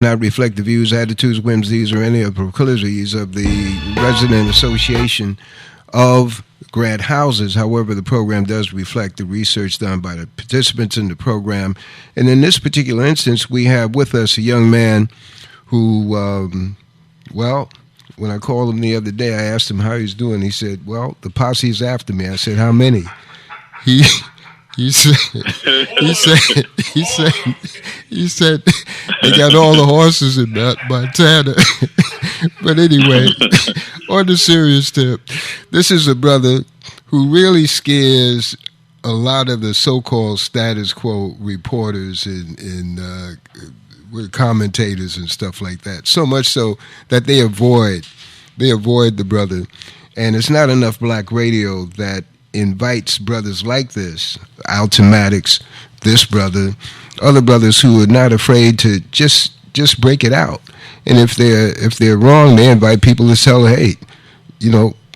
not reflect the views, attitudes, whimsies, or any of the proclivities of the resident association of Grant Houses. However, the program does reflect the research done by the participants in the program. And in this particular instance, we have with us a young man who, well, when I called him the other day, I asked him how he's doing. He said, well, the posse's after me. I said, how many? He he said he said they got all the horses in Montana. But anyway, on the serious tip, this is a brother who really scares a lot of the so-called status quo reporters and commentators and stuff like that. So much so that they avoid the brother. And it's not enough black radio that invites brothers like this, Altomatics, this brother, other brothers who are not afraid to just break it out. And if they're wrong, they invite people to tell, hey,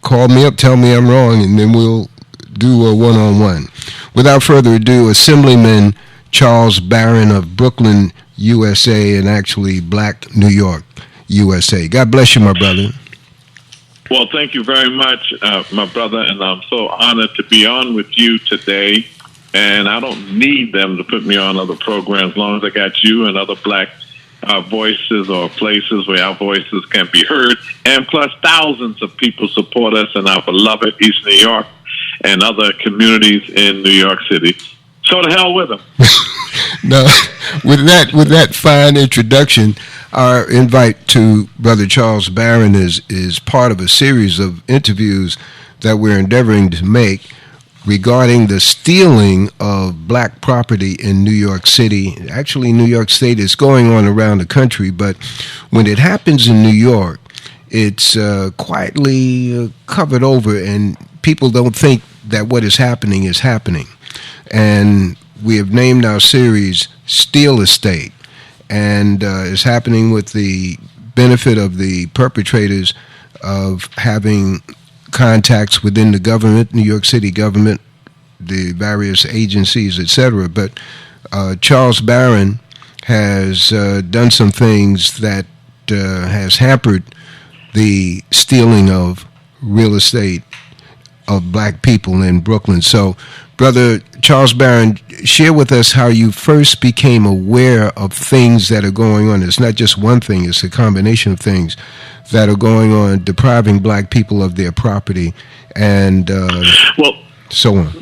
call me up, tell me I'm wrong, and then we'll do a one-on-one. Without further ado, Assemblyman Charles Barron of Brooklyn, USA, and actually Black New York, USA. God bless you, my brother. Well, thank you very much, my brother, and I'm so honored to be on with you today. And I don't need them to put me on other programs as long as I got you and other black voices or places where our voices can be heard. And plus, thousands of people support us in our beloved East New York and other communities in New York City. So to hell with them. No, with that fine introduction, our invite to Brother Charles Barron is part of a series of interviews that we're endeavoring to make regarding the stealing of black property in New York City. Actually, New York State is going on around the country, but when it happens in New York, it's quietly covered over, and people don't think that what is happening is happening. And we have named our series Steal Estate, and it's happening with the benefit of the perpetrators of having contacts within the government, New York City government, the various agencies, etc. But Charles Barron has done some things that has hampered the stealing of real estate of black people in Brooklyn. So, Brother Charles Barron, share with us how you first became aware of things that are going on. It's not just one thing, it's a combination of things that are going on, depriving black people of their property, and so on.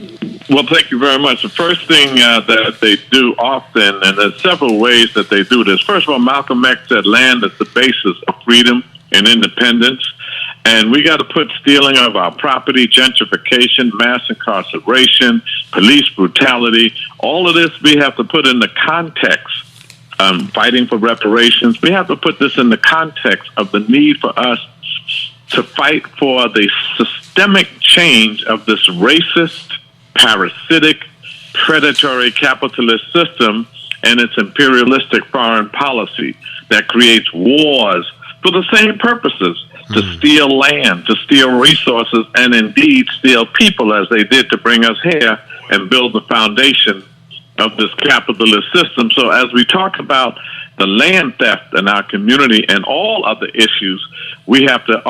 Well, thank you very much. The first thing that they do often, and there's several ways that they do this. First of all, Malcolm X said land is the basis of freedom and independence. And we got to put stealing of our property, gentrification, mass incarceration, police brutality, all of this we have to put in the context. Fighting for reparations, we have to put this in the context of the need for us to fight for the systemic change of this racist, parasitic, predatory capitalist system and its imperialistic foreign policy that creates wars for the same purposes. To steal land, to steal resources, and indeed steal people as they did to bring us here and build the foundation of this capitalist system. So as we talk about the land theft in our community and all other issues, we have to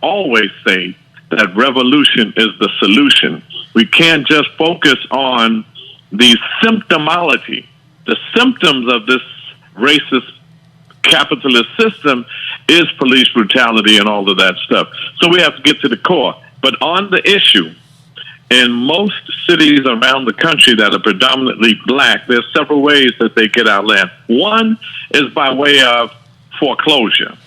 always say that revolution is the solution. We can't just focus on the symptomology, the symptoms of this racist capitalist system is police brutality and all of that stuff. So we have to get to the core. But on the issue, in most cities around the country that are predominantly black, there's several ways that they get our land. One is by way of foreclosure.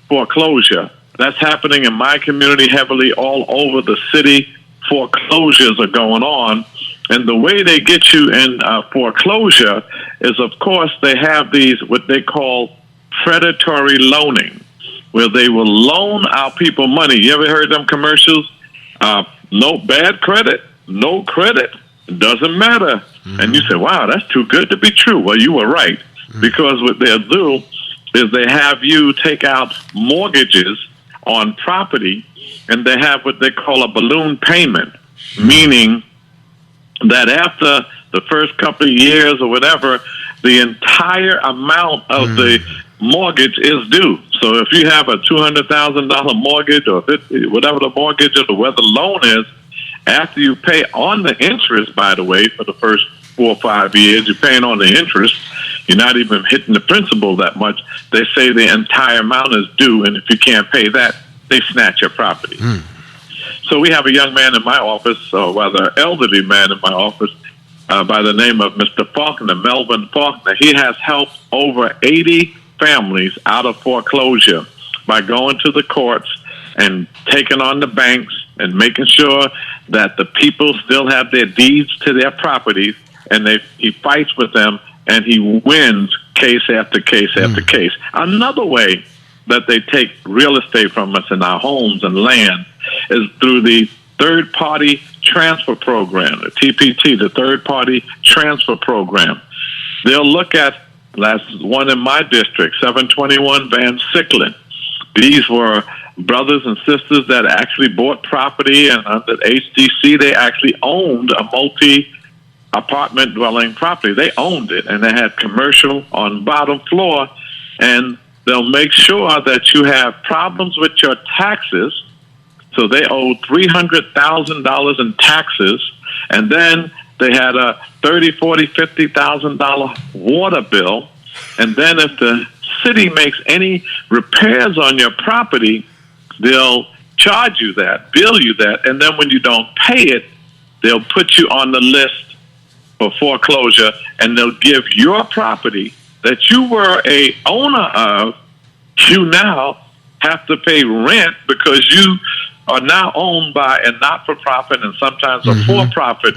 Foreclosure. That's happening in my community heavily all over the city. Foreclosures are going on. And the way they get you in foreclosure is, of course, they have these, what they call predatory loaning, where they will loan our people money. You ever heard them commercials? No bad credit, no credit, doesn't matter. Mm-hmm. And you say, wow, that's too good to be true. Well, you were right, because what they'll do is they have you take out mortgages on property, and they have what they call a balloon payment, meaning that after the first couple of years or whatever, the entire amount of the mortgage is due. So if you have a $200,000 mortgage or whatever the mortgage or whatever the loan is, after you pay on the interest, by the way, for the first 4 or 5 years, you're paying on the interest. You're not even hitting the principal that much. They say the entire amount is due, and if you can't pay that, they snatch your property. So we have a young man in my office, or rather, elderly man in my office, by the name of Mr. Faulkner, Melvin Faulkner. He has helped over 80 families out of foreclosure by going to the courts and taking on the banks and making sure that the people still have their deeds to their properties, and he fights with them, and he wins case after case after case. Another way that they take real estate from us in our homes and land is through the third-party transfer program, the TPT, the third-party transfer program. They'll look at, last one in my district, 721 Van Sicklen. These were brothers and sisters that actually bought property, and under HDC, they actually owned a multi-apartment dwelling property. They owned it, and they had commercial on bottom floor, and they'll make sure that you have problems with your taxes. So they owed $300,000 in taxes, and then they had a $30,000, $40,000, $50,000 water bill. And then if the city makes any repairs on your property, they'll charge you that, bill you that, and then when you don't pay it, they'll put you on the list for foreclosure, and they'll give your property that you were a owner of, you now have to pay rent because you are now owned by a not-for-profit and sometimes a for-profit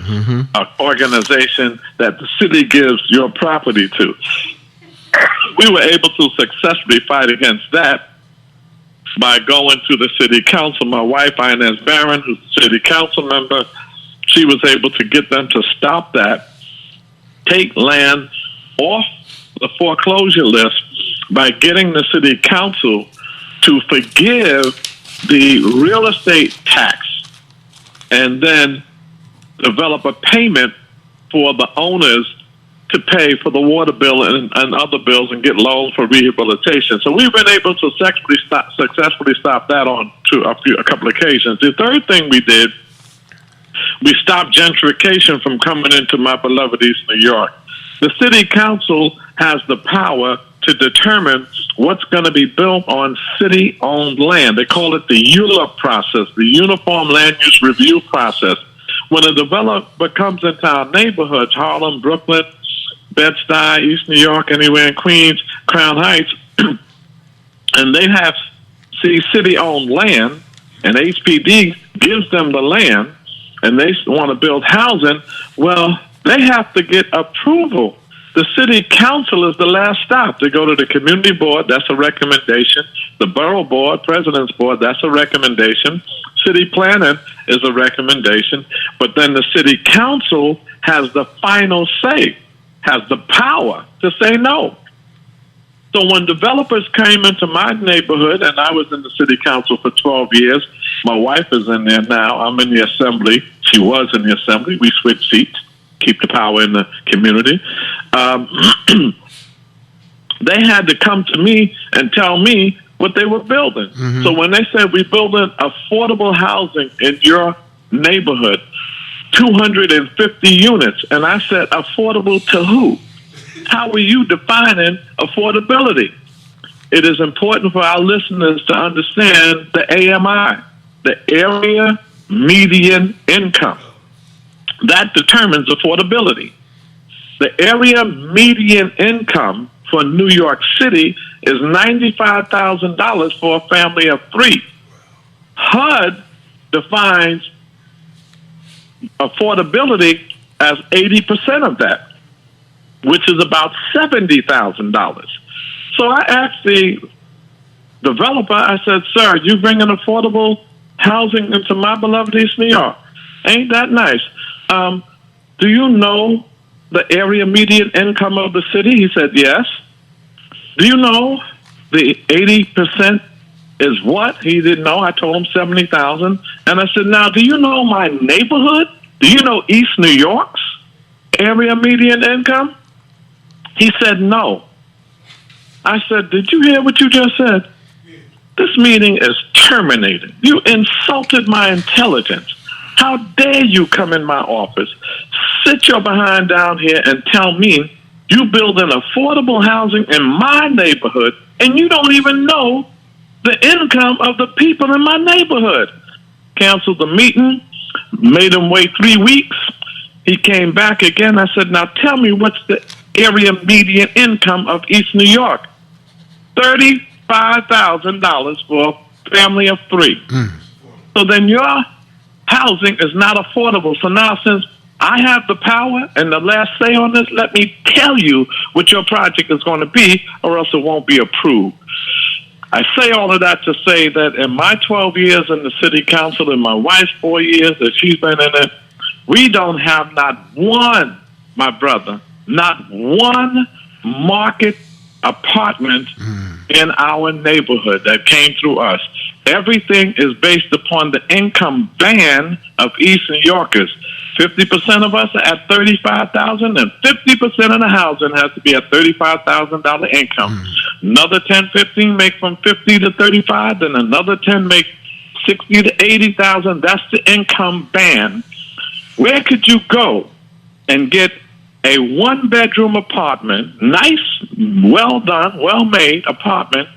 organization that the city gives your property to. We were able to successfully fight against that by going to the city council. My wife, Inez Barron, who's a city council member, she was able to get them to stop that, take land off the foreclosure list by getting the city council to forgive the real estate tax and then develop a payment for the owners to pay for the water bill and other bills and get loans for rehabilitation. So we've been able to successfully stop that on a couple of occasions. The third thing we did, we stopped gentrification from coming into my beloved East New York. The city council has the power to determine what's going to be built on city-owned land. They call it the ULURP process, the Uniform Land Use Review process. When a developer comes into our neighborhoods, Harlem, Brooklyn, Bed-Stuy, East New York, anywhere in Queens, Crown Heights, and they have city-owned land, and HPD gives them the land, and they want to build housing, well, they have to get approval. The city council is the last stop. They go to the community board, that's a recommendation. The borough board, president's board, that's a recommendation. City planning is a recommendation. But then the city council has the final say, has the power to say no. So when developers came into my neighborhood, and I was in the city council for 12 years, my wife is in there now, I'm in the assembly, she was in the assembly, we switched seats, keep the power in the community. They had to come to me and tell me what they were building. So when they said we're building affordable housing in your neighborhood, 250 units, and I said, affordable to who? How are you defining affordability? It is important for our listeners to understand the AMI, the area median income. That determines affordability. The area median income for New York City is $95,000 for a family of 3. HUD defines affordability as 80% of that, which is about $70,000. So I asked the developer, I said, sir, you bringing affordable housing into my beloved East New York? Ain't that nice? Do you know the area median income of the city? He said, yes. Do you know the 80% is what? He didn't know. I told him 70,000. And I said, now, do you know my neighborhood? Do you know East New York's area median income? He said no. I said, did you hear what you just said? This meeting is terminated. You insulted my intelligence. How dare you come in my office, sit your behind down here and tell me you build an affordable housing in my neighborhood and you don't even know the income of the people in my neighborhood. Canceled the meeting, made him wait 3 weeks. He came back again. I said, now tell me what's the area median income of East New York? $35,000 for a family of 3. So then your housing is not affordable. So now since I have the power and the last say on this, let me tell you what your project is going to be, or else it won't be approved. I say all of that to say that in my 12 years in the city council and my wife's 4 years that she's been in it, we don't have not one, my brother, not one market apartment in our neighborhood that came through us. Everything is based upon the income band of East New Yorkers. 50% of us are at $35,000, and 50% of the housing has to be at $35,000 income. Another 10, 15 make from 50 to 35, then another 10 make 60 to 80,000. That's the income band. Where could you go and get a one-bedroom apartment, nice, well done, well-made apartment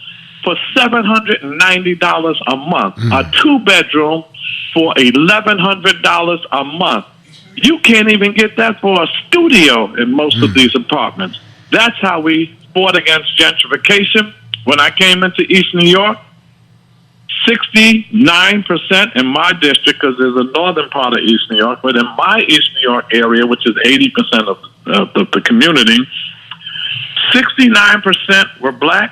for $790 a month, a two-bedroom for $1,100 a month? You can't even get that for a studio in most of these apartments. That's how we fought against gentrification. When I came into East New York, 69% in my district, because there's a northern part of East New York, but in my East New York area, which is 80% of the community, 69% were black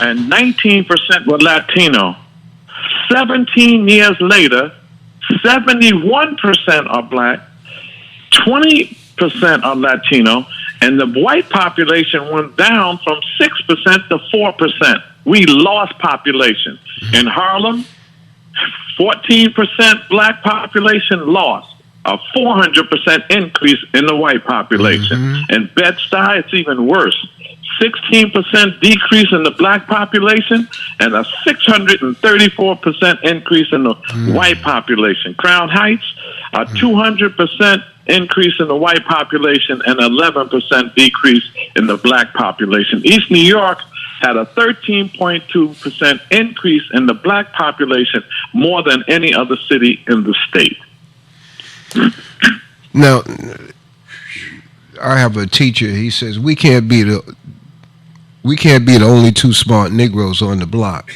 and 19% were Latino. 17 years later, 71% are black, 20% are Latino, and the white population went down from 6% to 4%. We lost population. In Harlem, 14% black population lost, a 400% increase in the white population. In Bed-Stuy, it's even worse. 16% decrease in the black population and a 634% increase in the white population. Crown Heights, a 200% increase in the white population and 11% decrease in the black population. East New York had a 13.2% increase in the black population, more than any other city in the state. Now, I have a teacher. He says we can't be the only two smart Negroes on the block.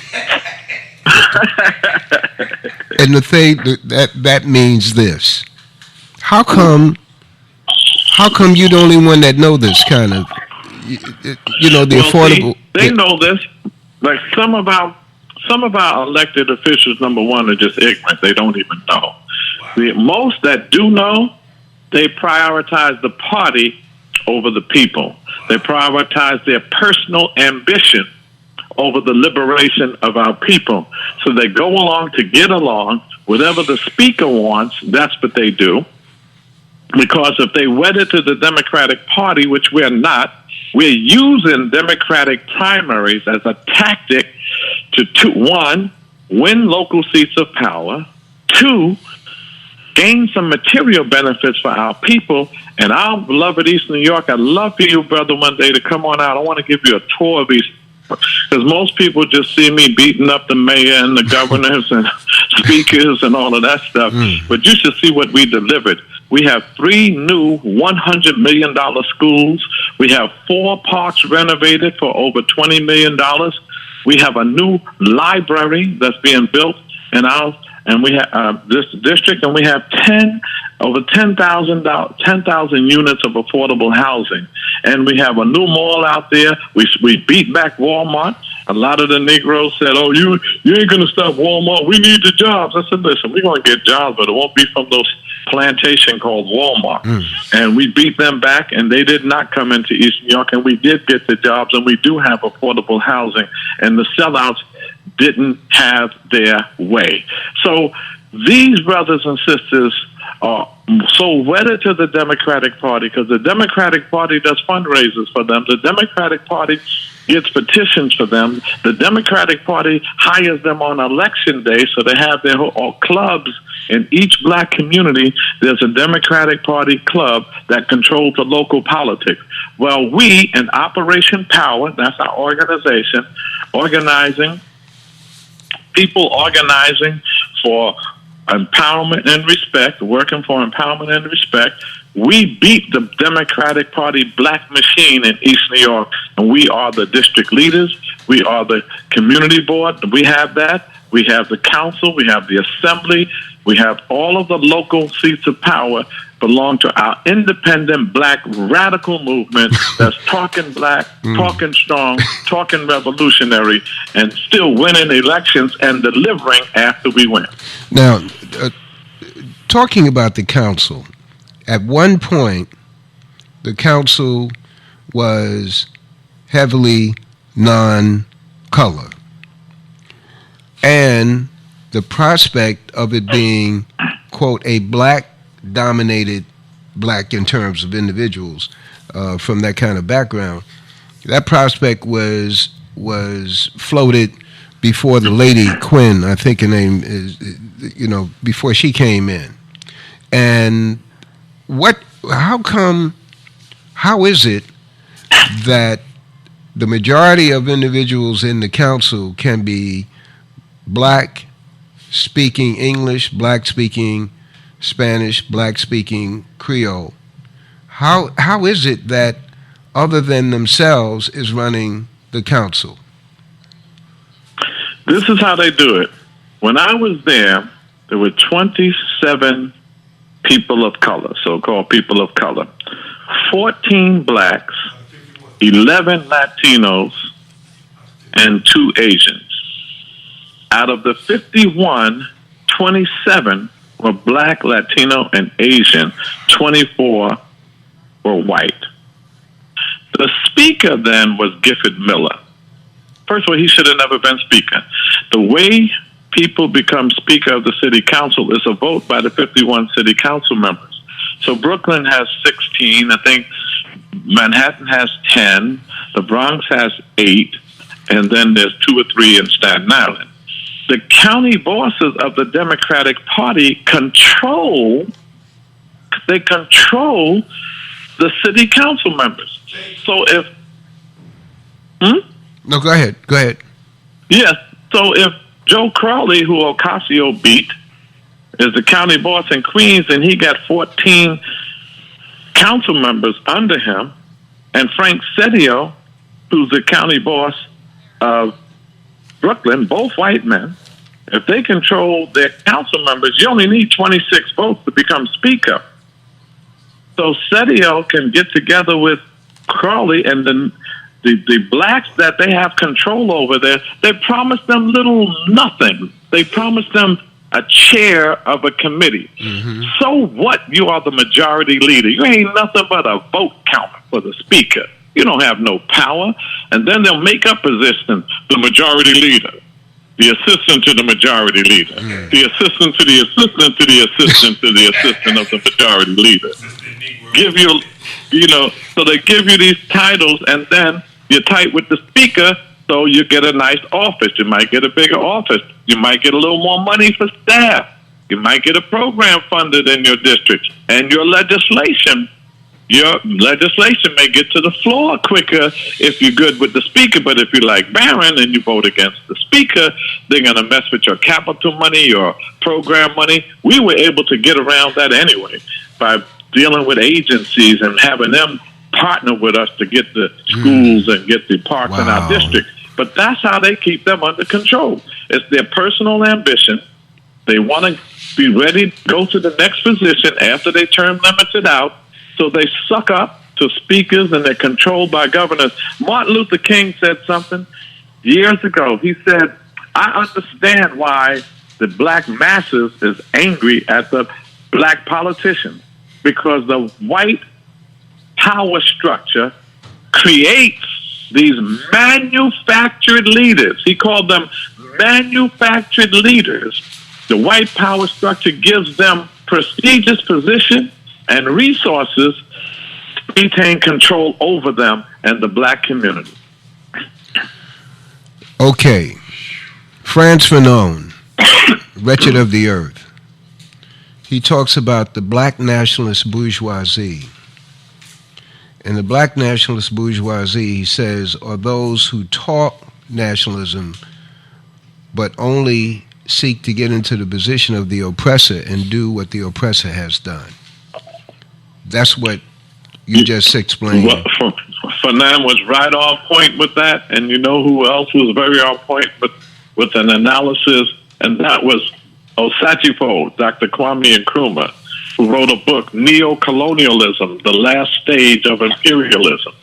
And the thing that means this: how come you're the only one that know this kind of, the affordable? See, they know this. Like some of our elected officials, number one, are just ignorant. They don't even know. The most that do know, they prioritize the party over the people. They prioritize their personal ambition over the liberation of our people. So they go along to get along. Whatever the speaker wants, that's what they do. Because if they wedded to the Democratic Party, which we're not, we're using Democratic primaries as a tactic to one, win local seats of power, two, gain some material benefits for our people. And our beloved East New York, I'd love for you, brother, one day to come on out. I want to give you a tour of these, because most people just see me beating up the mayor and the governors and speakers and all of that stuff. But you should see what we delivered. We have 3 new $100 million schools. We have 4 parks renovated for over $20 million. We have a new library that's being built in our, and we have this district, and we have over 10,000 units of affordable housing. And we have a new mall out there. We beat back Walmart. A lot of the Negroes said, "Oh, you ain't going to stop Walmart. We need the jobs." I said, "Listen, we're going to get jobs, but it won't be from those plantation called Walmart." And we beat them back, and they did not come into East New York, and we did get the jobs, and we do have affordable housing, and the sellouts didn't have their way. So these brothers and sisters are so wedded to the Democratic Party because the Democratic Party does fundraisers for them. The Democratic Party gets petitions for them. The Democratic Party hires them on election day, so they have their clubs in each black community. There's a Democratic Party club that controls the local politics. Well, we in Operation Power, that's our organization, people organizing for empowerment and respect, working for empowerment and respect. We beat the Democratic Party black machine in East New York, and we are the district leaders. We are the community board. We have that. We have the council. We have the assembly. We have all of the local seats of power belong to our independent black radical movement that's talking black, talking strong, talking revolutionary, and still winning elections and delivering after we win. Now, talking about the council, at one point, the council was heavily non-color. And the prospect of it being, quote, a black-dominated, black in terms of individuals from that kind of background, that prospect was floated before the lady Quinn, I think her name is, before she came in. And how is it that the majority of individuals in the council can be black speaking English, black speaking Spanish, black speaking Creole? How is it that other than themselves is running the council? This is how they do it. When I was there were 27 people of color, so-called people of color, 14 blacks, 11 Latinos, and 2 Asians. Out of the 51, 27 were black, Latino, and Asian. 24 were white. The speaker then was Gifford Miller. First of all, he should have never been speaker. The way people become speaker of the city council is a vote by the 51 city council members. So Brooklyn has 16. I think Manhattan has 10. The Bronx has 8. And then there's 2 or 3 in Staten Island. The county bosses of the Democratic Party control the city council members. So if... No, go ahead. Yes. So if Joe Crowley, who Ocasio beat, is the county boss in Queens, and he got 14 council members under him, and Frank Sedio, who's the county boss of Brooklyn, both white men, if they control their council members, you only need 26 votes to become speaker. So Sedio can get together with Crowley, and then the blacks that they have control over there, they promise them little nothing. They promise them a chair of a committee. Mm-hmm. So what? You are the majority leader. You ain't nothing but a vote counter for the speaker. You don't have no power. And then they'll make up positions, the majority leader, the assistant to the majority leader, the assistant to the assistant to the assistant to the assistant of the majority leader. So they give you these titles, and then you're tight with the speaker, so you get a nice office. You might get a bigger office. You might get a little more money for staff. You might get a program funded in your district. And your legislation may get to the floor quicker if you're good with the speaker. But if you're like Barron and you vote against the speaker, they're going to mess with your capital money, your program money. We were able to get around that anyway by dealing with agencies and having them partner with us to get the schools and get the parks in our district. But that's how they keep them under control. It's their personal ambition. They want to be ready to go to the next position after they term limited out. So they suck up to speakers, and they're controlled by governors. Martin Luther King said something years ago. He said, I understand why the black masses is angry at the black politicians, because the white power structure creates these manufactured leaders. He called them manufactured leaders. The white power structure gives them prestigious position and resources, retain control over them and the black community. Okay. Frantz Fanon, Wretched of the Earth. He talks about the black nationalist bourgeoisie. And the black nationalist bourgeoisie, he says, are those who talk nationalism but only seek to get into the position of the oppressor and do what the oppressor has done. That's what you just explained. Well, Fanon was right on point with that, and you know who else was very on point with an analysis, and that was Osachifo, Dr. Kwame Nkrumah, who wrote a book, Neo-Colonialism, The Last Stage of Imperialism.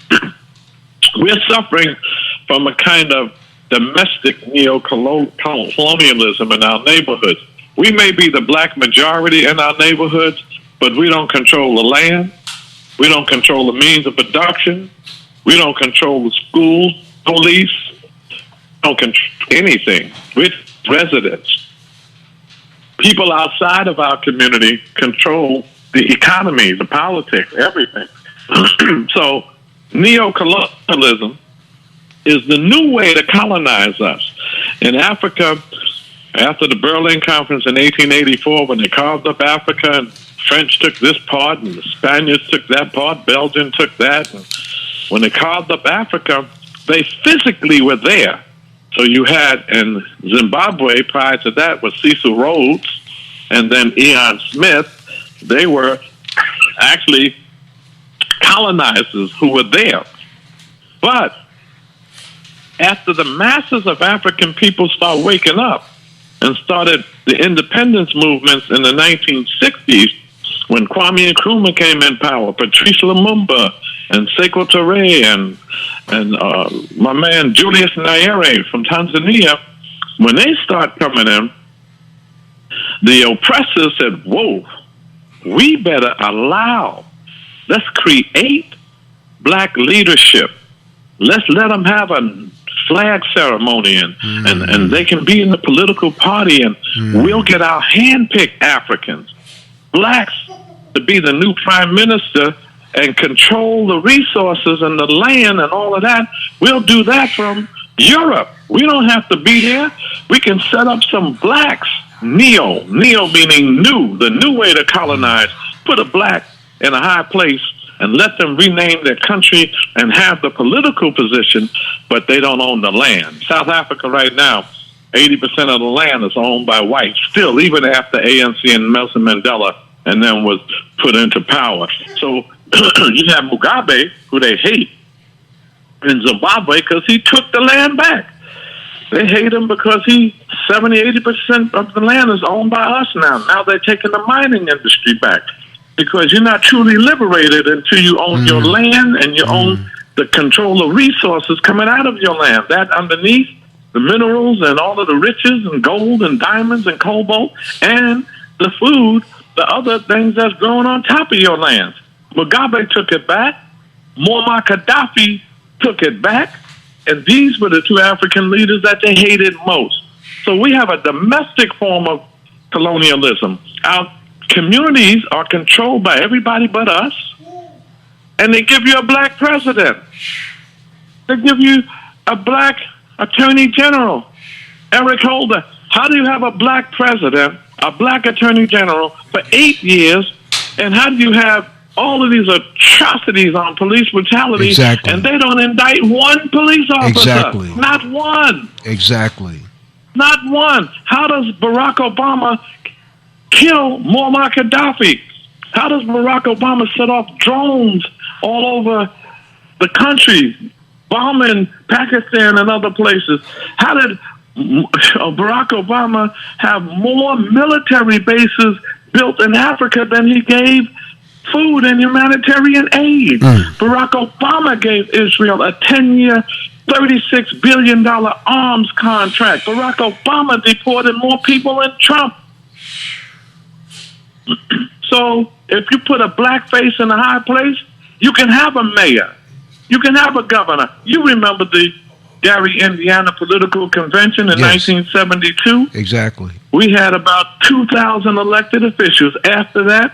We're suffering from a kind of domestic neo-colonialism in our neighborhoods. We may be the black majority in our neighborhoods, but we don't control the land. We don't control the means of production. We don't control the schools, police. We don't control anything. We're residents. People outside of our community control the economy, the politics, everything. So neo-colonialism is the new way to colonize us. In Africa, after the Berlin Conference in 1884, when they carved up Africa, and French took this part, and the Spaniards took that part, Belgium took that, and when they carved up Africa, they physically were there. So you had in Zimbabwe, prior to that, was Cecil Rhodes, and then Ian Smith. They were actually colonizers who were there. But after the masses of African people started waking up and started the independence movements in the 1960s, when Kwame Nkrumah came in power, Patrice Lumumba and Sekou Touré and my man Julius Nyerere from Tanzania, when they start coming in, the oppressors said, whoa, we better let's create black leadership. Let's let them have a flag ceremony and they can be in the political party and we'll get our hand-picked Africans, blacks, to be the new prime minister and control the resources and the land and all of that. We'll do that from Europe. We don't have to be there. We can set up some blacks. Neo meaning new, the new way to colonize. Put a black in a high place and let them rename their country and have the political position, but they don't own the land. South Africa right now, 80% of the land is owned by whites, still, even after ANC and Nelson Mandela and then was put into power. So you have Mugabe, who they hate, in Zimbabwe because he took the land back. They hate him because 70-80% of the land is owned by us now. Now they're taking the mining industry back because you're not truly liberated until you own your land and you own the control of resources coming out of your land. That underneath, the minerals and all of the riches and gold and diamonds and cobalt and the food, the other things that's growing on top of your land. Mugabe took it back. Muammar Gaddafi took it back. And these were the two African leaders that they hated most. So we have a domestic form of colonialism. Our communities are controlled by everybody but us. And they give you a black president. They give you a black attorney general, Eric Holder. How do you have a black president, a black attorney general for 8 years, and how do you have all of these atrocities on police brutality, exactly, and they don't indict one police officer? Exactly. Not one. Exactly. Not one. How does Barack Obama kill Muammar Gaddafi? How does Barack Obama set off drones all over the country, bombing Pakistan and other places? How did Barack Obama have more military bases built in Africa than he gave food and humanitarian aid? Barack Obama gave Israel a 10-year, $36 billion arms contract. Barack Obama deported more people than Trump. So if you put a black face in a high place, you can have a mayor. You can have a governor. You remember the Gary, Indiana political convention in Yes. 1972, Exactly. we had about 2,000 elected officials. After that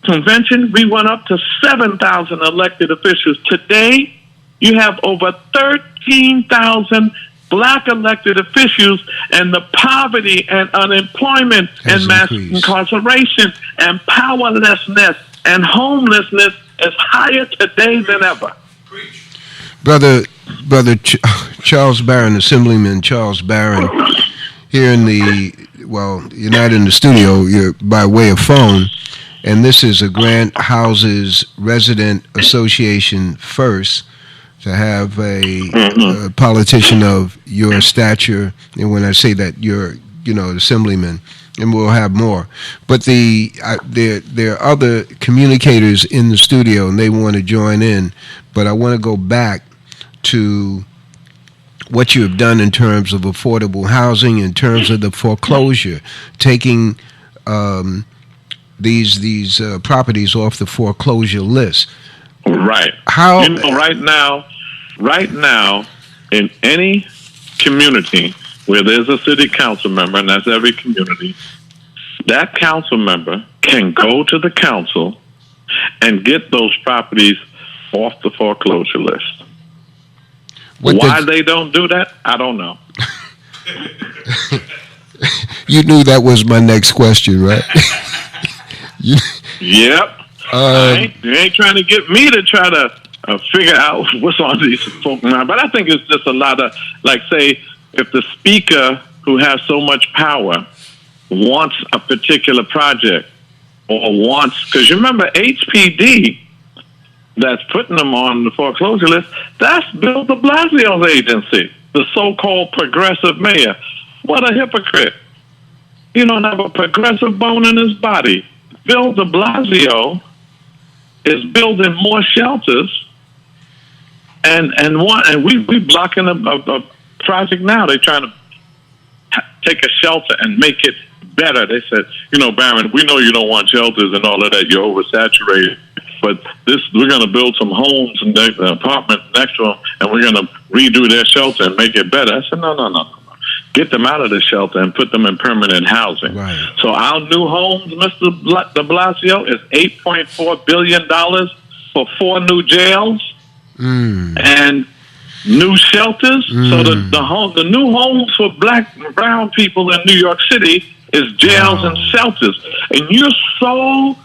convention, we went up to 7,000 elected officials. Today, you have over 13,000 black elected officials, and the poverty and unemployment Has and mass increased. incarceration and powerlessness and homelessness is higher today than ever. Brother Charles Barron, Assemblyman Charles Barron, here in you're not in the studio, you're by way of phone, and this is a Grant Houses Resident Association first to have a politician of your stature, and when I say that, you're, assemblyman, and we'll have more. But there are other communicators in the studio, and they want to join in, but I want to go back to what you have done in terms of affordable housing, in terms of the foreclosure, taking these properties off the foreclosure list. Right. How? Right now, in any community where there's a city council member, and that's every community, that council member can go to the council and get those properties off the foreclosure list. Why they don't do that, I don't know. You knew that was my next question, right? Yep. You ain't trying to get me to try to figure out what's on these folk mind. But I think it's just a lot of, like, say, if the speaker who has so much power wants a particular project or wants, because you remember HPD that's putting them on the foreclosure list, that's Bill de Blasio's agency, the so-called progressive mayor. What a hypocrite. He don't have a progressive bone in his body. Bill de Blasio is building more shelters, and we blocking a project now. They're trying to take a shelter and make it better. They said, Barron, we know you don't want shelters and all of that. You're oversaturated. But we're going to build some homes and apartments next to them, and we're going to redo their shelter and make it better. I said, no. Get them out of the shelter and put them in permanent housing. Right. So our new homes, Mr. de Blasio, is $8.4 billion for 4 new jails and new shelters. So the new homes for black and brown people in New York City is jails and shelters. And you're so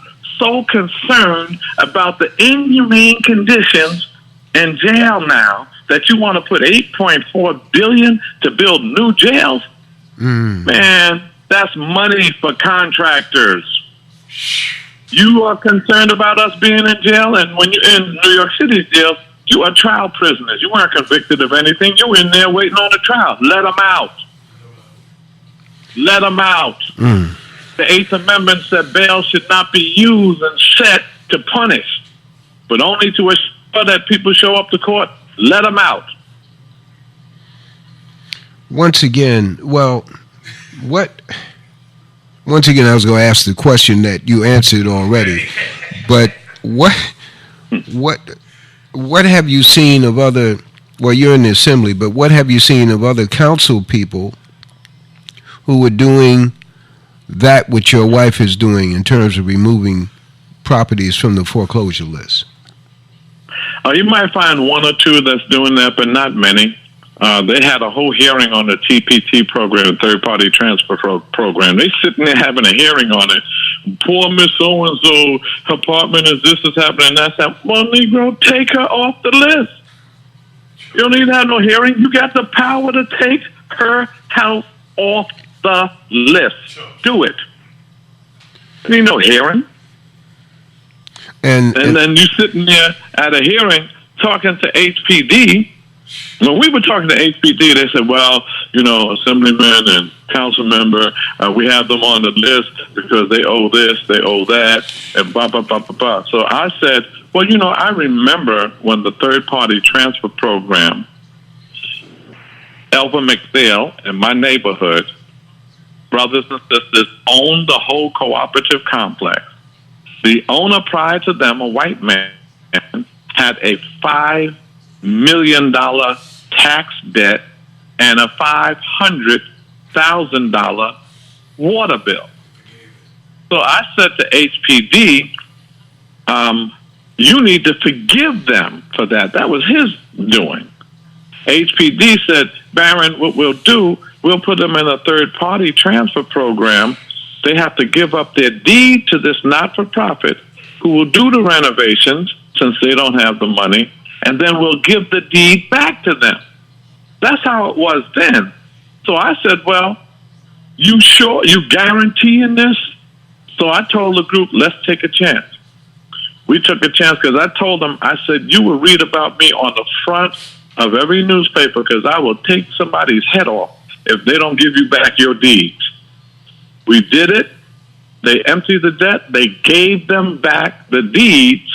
concerned about the inhumane conditions in jail now that you want to put $8.4 billion to build new jails. Man, that's money for contractors. You are concerned about us being in jail, and when you're in New York City's jail, you are trial prisoners. You weren't convicted of anything. You were in there waiting on a trial. Let them out. Let them out. The Eighth Amendment said bail should not be used and set to punish, but only to assure that people show up to court. Let them out. Once again, I was going to ask the question that you answered already, but what have you seen of other? Well, you're in the assembly, but what have you seen of other council people who were doing that which your wife is doing in terms of removing properties from the foreclosure list? You might find one or two that's doing that, but not many. They had a whole hearing on the TPT program, the third-party transfer program. They sitting there having a hearing on it. Poor Miss So-and-so, her apartment is this is happening, that's happening. Well, Negro, take her off the list. You don't need to have no hearing. You got the power to take her house off the list. Do it. You need no hearing. And then you sitting there at a hearing talking to HPD. When we were talking to HPD, they said, well, assemblyman and council member, we have them on the list because they owe this, they owe that, and blah, blah, blah, blah, blah. So I said, well, I remember when the third-party transfer program, Elva McPhail in my neighborhood, brothers and sisters, owned the whole cooperative complex. The owner prior to them, a white man, had a $5 million tax debt and a $500,000 water bill. So I said to HPD, you need to forgive them for that. That was his doing. HPD said, Barron, what we'll do, we'll put them in a third-party transfer program. They have to give up their deed to this not-for-profit who will do the renovations since they don't have the money, and then we'll give the deed back to them. That's how it was then. So I said, well, you sure? You guaranteeing this? So I told the group, let's take a chance. We took a chance because I told them, I said, you will read about me on the front of every newspaper because I will take somebody's head off if they don't give you back your deeds. We did it. They emptied the debt. They gave them back the deeds,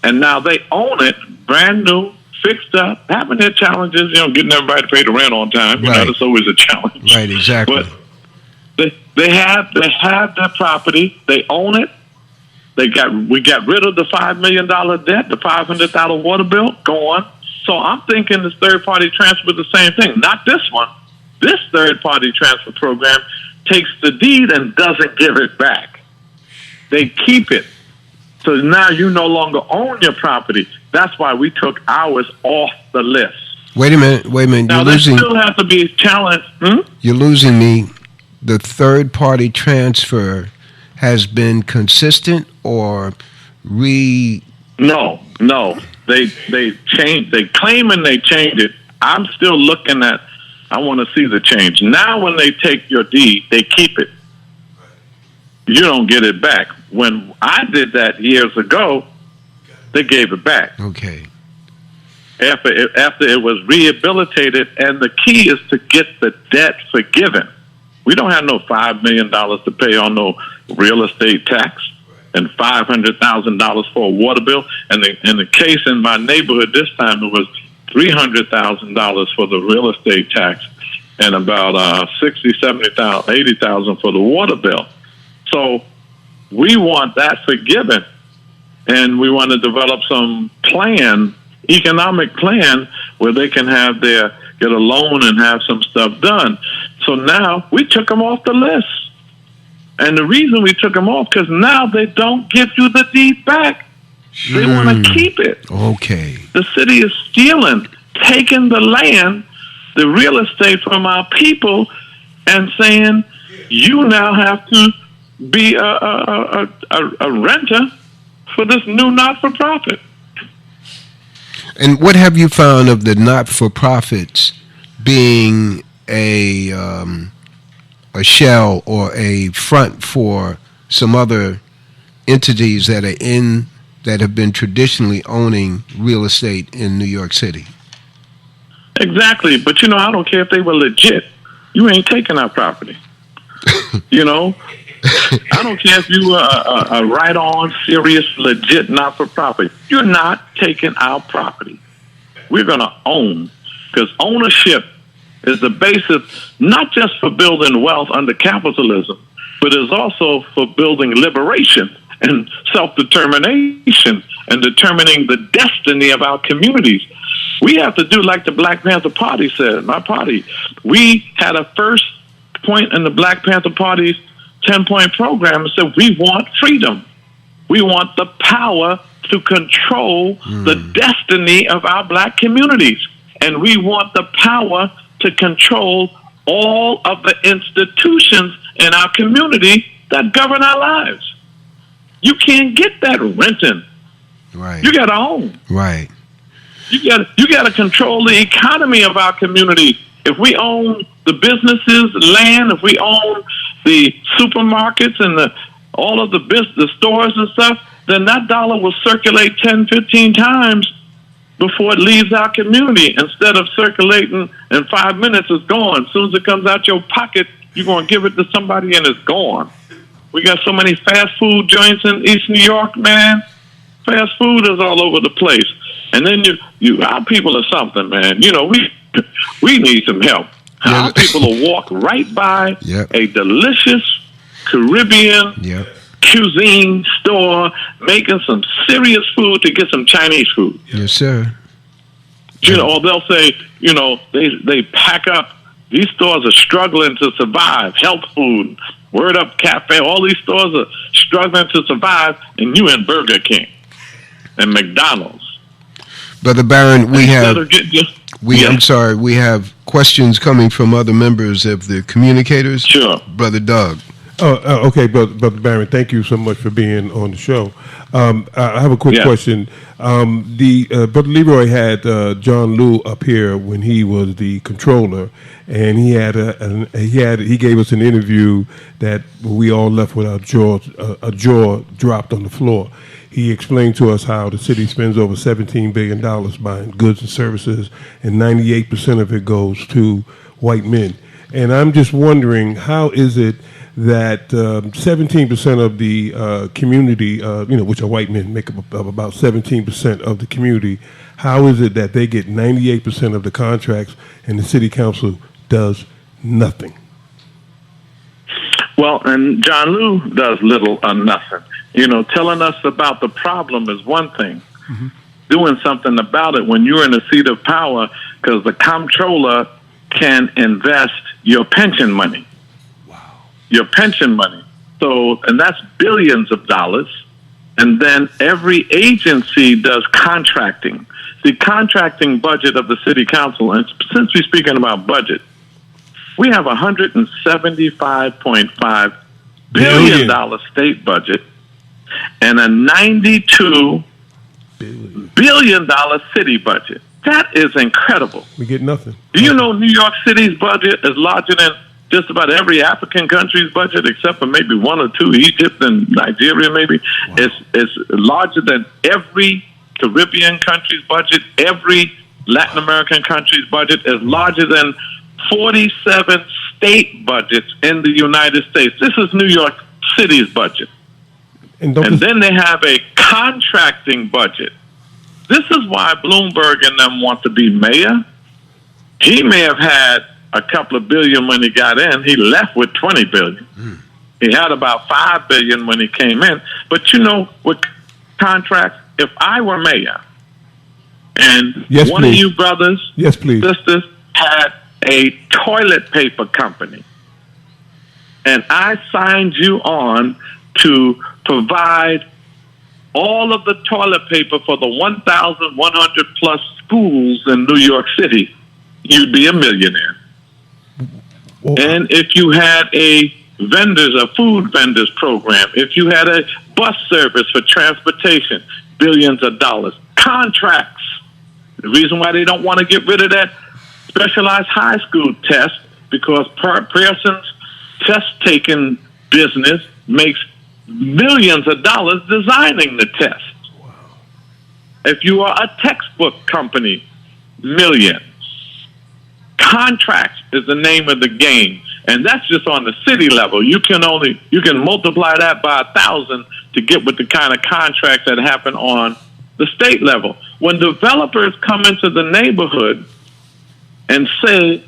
and now they own it, brand new, fixed up, having their challenges, getting everybody to pay the rent on time. Right. That's always a challenge. Right, exactly. But they have their property. They own it. We got rid of the $5 million debt, the $500 water bill, gone. So I'm thinking this third-party transfer is the same thing. Not this one. This third-party transfer program takes the deed and doesn't give it back. They keep it. So now you no longer own your property. That's why we took ours off the list. Wait a minute. Now, You're there losing. still has to be challenged. You're losing me. The third-party transfer has been consistent or No. They changed. They claim and they changed it. I'm still looking at. I want to see the change. Now, when they take your deed, they keep it. You don't get it back. When I did that years ago, they gave it back. Okay. After it was rehabilitated, and the key is to get the debt forgiven. We don't have no $5 million to pay on no real estate tax and $500,000 for a water bill. And in the case in my neighborhood this time, it was $300,000 for the real estate tax and about $60,000, $70,000, $80,000 for the water bill. So we want that forgiven, and we want to develop some economic plan where they can get a loan and have some stuff done. So now we took them off the list. And the reason we took them off, because now they don't give you the deed back. They want to keep it. Okay. The city is stealing, taking the land, the real estate from our people, and saying, you now have to be a renter for this new not-for-profit. And what have you found of the not-for-profits being a shell or a front for some other entities that have been traditionally owning real estate in New York City? Exactly, but I don't care if they were legit. You ain't taking our property. I don't care if you are a right-on, serious, legit, not-for-profit. You're not taking our property. We're going to own, because ownership is the basis not just for building wealth under capitalism, but is also for building liberation and self-determination and determining the destiny of our communities. We have to do like the Black Panther Party said, my party. We had a first point in the Black Panther Party's 10-point program and said, we want freedom. We want the power to control the destiny of our black communities. And we want the power to control all of the institutions in our community that govern our lives. You can't get that renting. Right. You got to own. Right. You got to control the economy of our community. If we own the businesses, land, if we own the supermarkets and all of the stores and stuff, then that dollar will circulate 10, 15 times before it leaves our community. Instead of circulating in 5 minutes, it's gone. As soon as it comes out your pocket, you're going to give it to somebody and it's gone. We got so many fast food joints in East New York, man. Fast food is all over the place. And then our people are something, man. We need some help. Our people will walk right by a delicious Caribbean cuisine store making some serious food to get some Chinese food. Yes, sir. Or they'll say, they pack up. These stores are struggling to survive. Health Food, Word Up Cafe, all these stores are struggling to survive, and you in Burger King and McDonald's. Brother Barron, we have Yes. we have questions coming from other members of the communicators. Sure. Brother Doug. Okay, Brother Barron, thank you so much for being on the show. I have a quick question. Brother Leroy had John Liu up here when he was the controller, and he gave us an interview that we all left with a jaw dropped on the floor. He explained to us how the city spends over $17 billion buying goods and services, and 98% of it goes to white men. And I'm just wondering, how is it that 17% of the community, which are white men, make up about 17% of the community, how is it that they get 98% of the contracts and the city council does nothing? Well, and John Liu does little or nothing. Telling us about the problem is one thing. Mm-hmm. Doing something about it when you're in a seat of power, because the comptroller can invest your pension money. Wow. Your pension money. So, and that's billions of dollars. And then every agency does contracting. The contracting budget of the city council, and since we're speaking about budget, we have a $175.5 billion state budget and a $92 billion city budget. That is incredible. We get nothing. Do you know New York City's budget is larger than just about every African country's budget, except for maybe one or two, Egypt and Nigeria maybe? Wow. It's larger than every Caribbean country's budget. Every Latin American country's budget is larger than 47 state budgets in the United States. This is New York City's budget. And then they have a contracting budget. This is why Bloomberg and them want to be mayor. He may have had a couple of billion when he got in. He left with $20 billion. He had about $5 billion when he came in. But with contracts, if I were mayor and one of you brothers, sisters, had a toilet paper company, and I signed you on to provide all of the toilet paper for the 1,100 plus schools in New York City, you'd be a millionaire. Whoa. And if you had a food vendors program, if you had a bus service for transportation, billions of dollars. Contracts. The reason why they don't want to get rid of that specialized high school test, because Pearson's test-taking business makes millions of dollars designing the test. Wow. If you are a textbook company, millions. Contracts is the name of the game, and that's just on the city level. You can multiply that by 1,000 to get with the kind of contracts that happen on the state level. When developers come into the neighborhood and say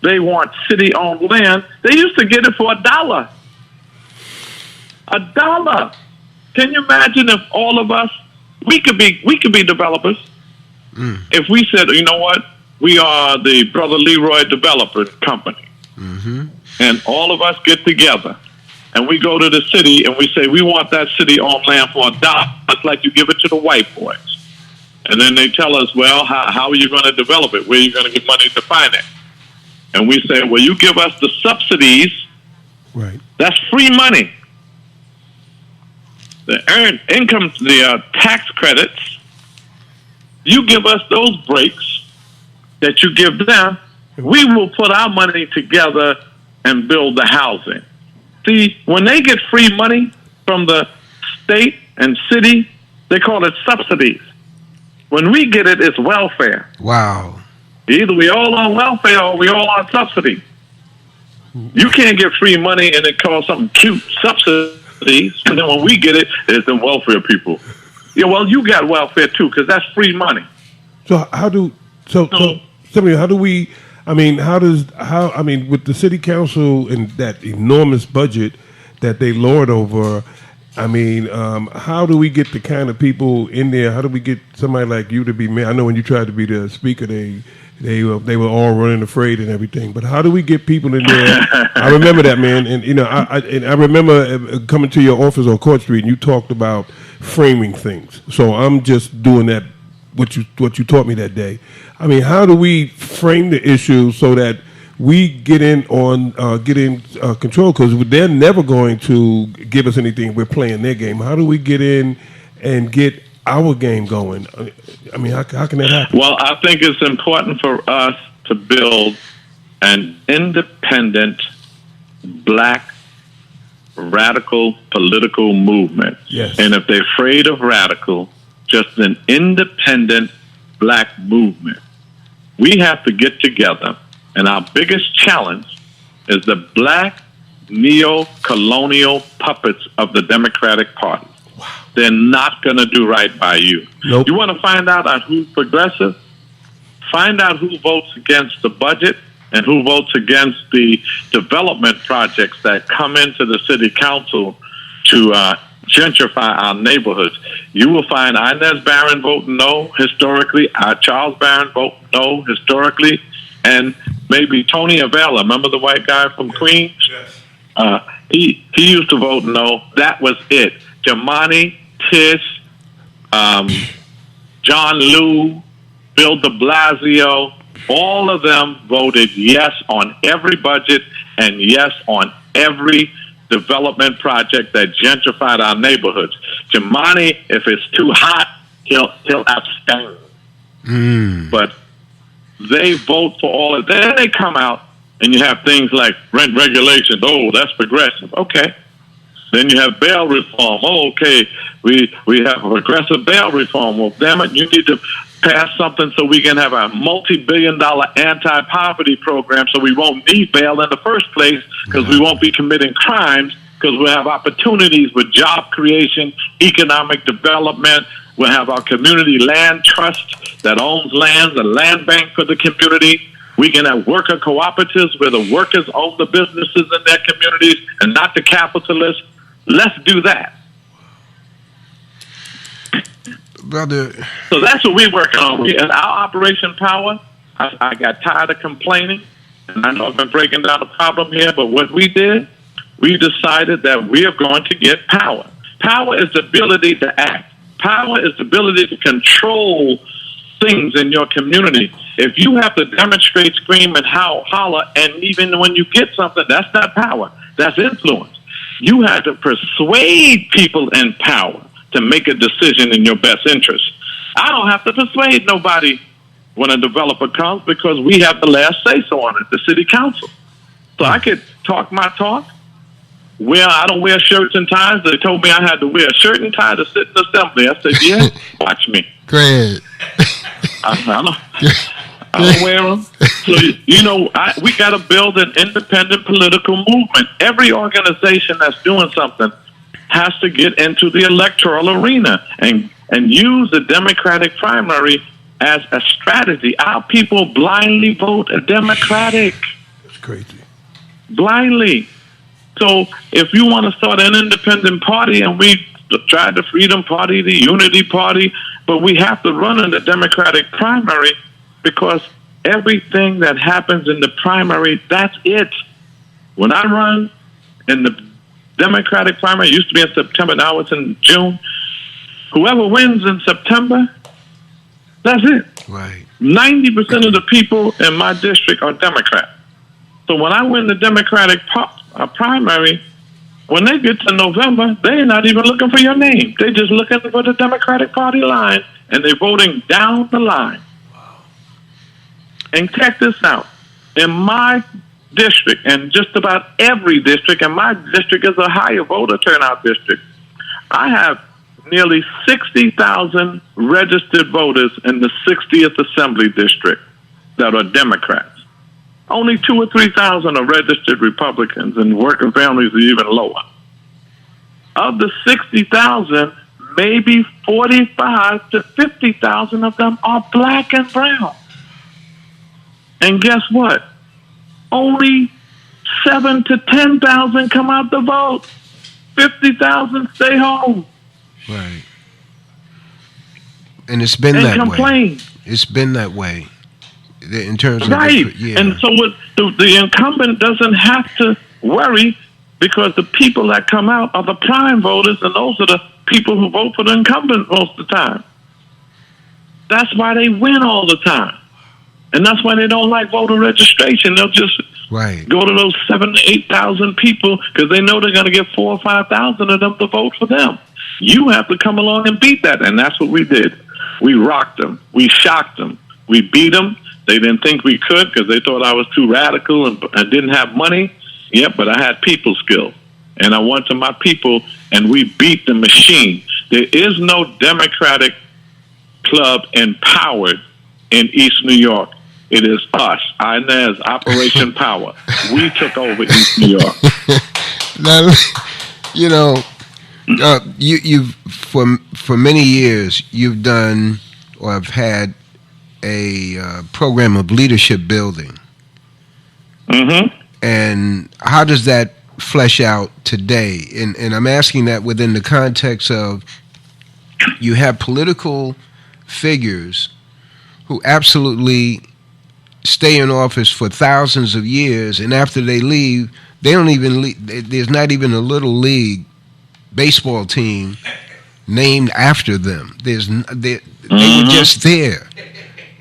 they want city-owned land, they used to get it for $1. $1. Can you imagine if all of us, we could be developers. If we said, you know what, we are the Brother Leroy Developer Company, and all of us get together, and we go to the city and we say we want that city-owned land for $1. It's like you give it to the white boys, and then they tell us, well, how are you going to develop it? Where are you going to get money to finance? And we say, well, you give us the subsidies. Right. That's free money. The earned income, the tax credits, you give us those breaks that you give them, we will put our money together and build the housing. See, when they get free money from the state and city, they call it subsidies. When we get it, it's welfare. Wow. Either we all on welfare or we all on subsidy. You can't get free money and it calls something cute, subsidies, and then when we get it, it's the welfare people. Yeah, well, you got welfare too, because that's free money. So with the city council and that enormous budget that they lord over, I mean, how do we get the kind of people in there? How do we get somebody like you to be mayor? I know when you tried to be the speaker, they were all running afraid and everything. But how do we get people in there? I remember that, man, and I remember coming to your office on Court Street, and you talked about framing things. So I'm just doing that. What you taught me that day. I mean, how do we frame the issue so that we get in control? Because they're never going to give us anything. We're playing their game. How do we get in and get our game going? I mean, how can that happen? Well, I think it's important for us to build an independent black radical political movement. Yes. And if they're afraid of radical, just an independent black movement. We have to get together, and our biggest challenge is the black neo-colonial puppets of the Democratic Party. Wow. They're not going to do right by you. Nope. You want to find out who's progressive? Find out who votes against the budget and who votes against the development projects that come into the city council to gentrify our neighborhoods. You will find Inez Barron voting no historically, Charles Barron voting no historically, and maybe Tony Avella, remember the white guy from Queens? Yes. He used to vote no. That was it. Jamani, Tish, John Liu, Bill de Blasio, all of them voted yes on every budget and yes on every development project that gentrified our neighborhoods. Jamani, if it's too hot, he'll abstain. But they vote for all of that. Then they come out and you have things like rent regulations. Oh, that's progressive. Okay. Then you have bail reform. Oh, okay. We have a progressive bail reform. Well, damn it, you need to pass something so we can have a multi-billion-dollar anti-poverty program so we won't need bail in the first place because we won't be committing crimes because we'll have opportunities with job creation, economic development. We'll have our community land trust that owns lands, a land bank for the community. We can have worker cooperatives where the workers own the businesses in their communities and not the capitalists. Let's do that. Brother. So that's what we're working on. And our Operation Power, I got tired of complaining, and I know I've been breaking down the problem here, but what we did, we decided that we are going to get power. Power is the ability to act. Power is the ability to control things in your community. If you have to demonstrate, scream, and holler, and even when you get something, that's not power. That's influence. You have to persuade people in power to make a decision in your best interest. I don't have to persuade nobody when a developer comes because we have the last say-so on it, the city council. So I could talk my talk. I don't wear shirts and ties. They told me I had to wear a shirt and tie to sit in the assembly. I said, yeah, watch me. Great. I don't wear them. So, we got to build an independent political movement. Every organization that's doing something has to get into the electoral arena and use the Democratic primary as a strategy. Our people blindly vote Democratic. That's crazy. Blindly. So if you want to start an independent party, and we tried the Freedom Party, the Unity Party, but we have to run in the Democratic primary because everything that happens in the primary, that's it. When I run in the Democratic primary, it used to be in September, now it's in June. Whoever wins in September, that's it. Right. 90% of the people in my district are Democrat. So when I win the Democratic primary, when they get to November, they're not even looking for your name. They're just looking for the Democratic Party line, and they're voting down the line. Wow. And check this out. In my district, and just about every district, and my district is a higher voter turnout district, I have nearly 60,000 registered voters in the 60th Assembly District that are Democrats. Only 2,000 or 3,000 are registered Republicans, and working families are even lower. Of the 60,000, maybe 45 to 50,000 of them are black and brown. And guess what? Only 7,000 to 10,000 come out to vote. 50,000 stay home. Right. And it's been and that complain. way. It's been that way in terms of right. Yeah. And so the incumbent doesn't have to worry because the people that come out are the prime voters, and those are the people who vote for the incumbent most of the time. That's why they win all the time. And that's why they don't like voter registration. They'll just go to those 7,000 to 8,000 people because they know they're going to get 4,000 or 5,000 of them to vote for them. You have to come along and beat that, and that's what we did. We rocked them. We shocked them. We beat them. They didn't think we could because they thought I was too radical and didn't have money. Yep, but I had people skills, and I went to my people, and we beat the machine. There is no Democratic club empowered in East New York. It is us, Inez, Operation Power. We took over East New York. Now, you've for many years you've done or have had a program of leadership building. Mm-hmm. And how does that flesh out today? And I'm asking that within the context of you have political figures who absolutely stay in office for thousands of years, and after they leave, they don't even leave. There's not even a little league baseball team named after them. They were just there,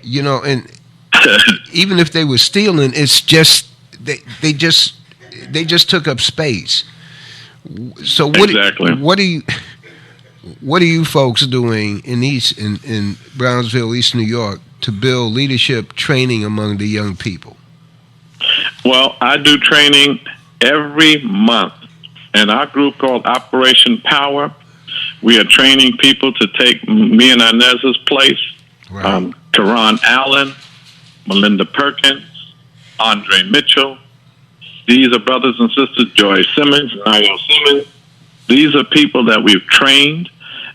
and even if they were stealing, it's just they just took up space. So what are you folks doing in Brownsville, East New York, to build leadership training among the young people? Well, I do training every month. In our group called Operation Power, we are training people to take me and Inez's place. Right. Karan Allen, Melinda Perkins, Andre Mitchell. These are brothers and sisters, Joy Simmons, Niall Simmons. These are people that we've trained,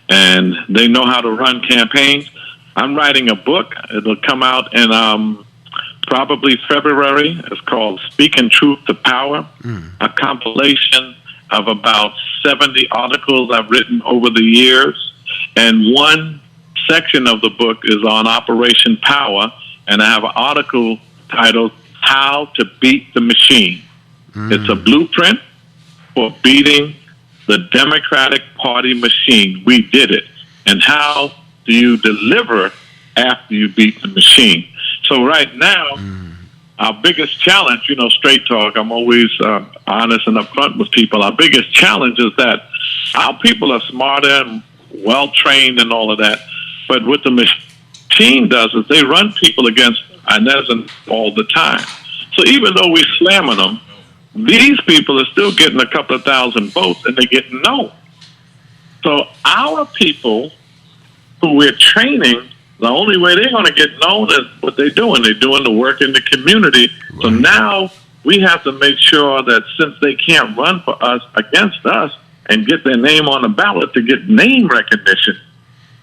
and they know how to run campaigns. I'm writing a book. It'll come out in probably February. It's called Speaking Truth to Power, a compilation of about 70 articles I've written over the years. And one section of the book is on Operation Power, and I have an article titled How to Beat the Machine. It's a blueprint for beating the Democratic Party machine. We did it. And how do you deliver after you beat the machine? So right now, our biggest challenge, straight talk, I'm always honest and upfront with people. Our biggest challenge is that our people are smarter and well-trained and all of that. But what the machine does is they run people against Inez all the time. So even though we're slamming them, these people are still getting a couple of thousand votes, and they get no. So our people who we're training, the only way they're going to get known is what they're doing. They're doing the work in the community. Right. So now we have to make sure that since they can't run for us, against us, and get their name on the ballot to get name recognition,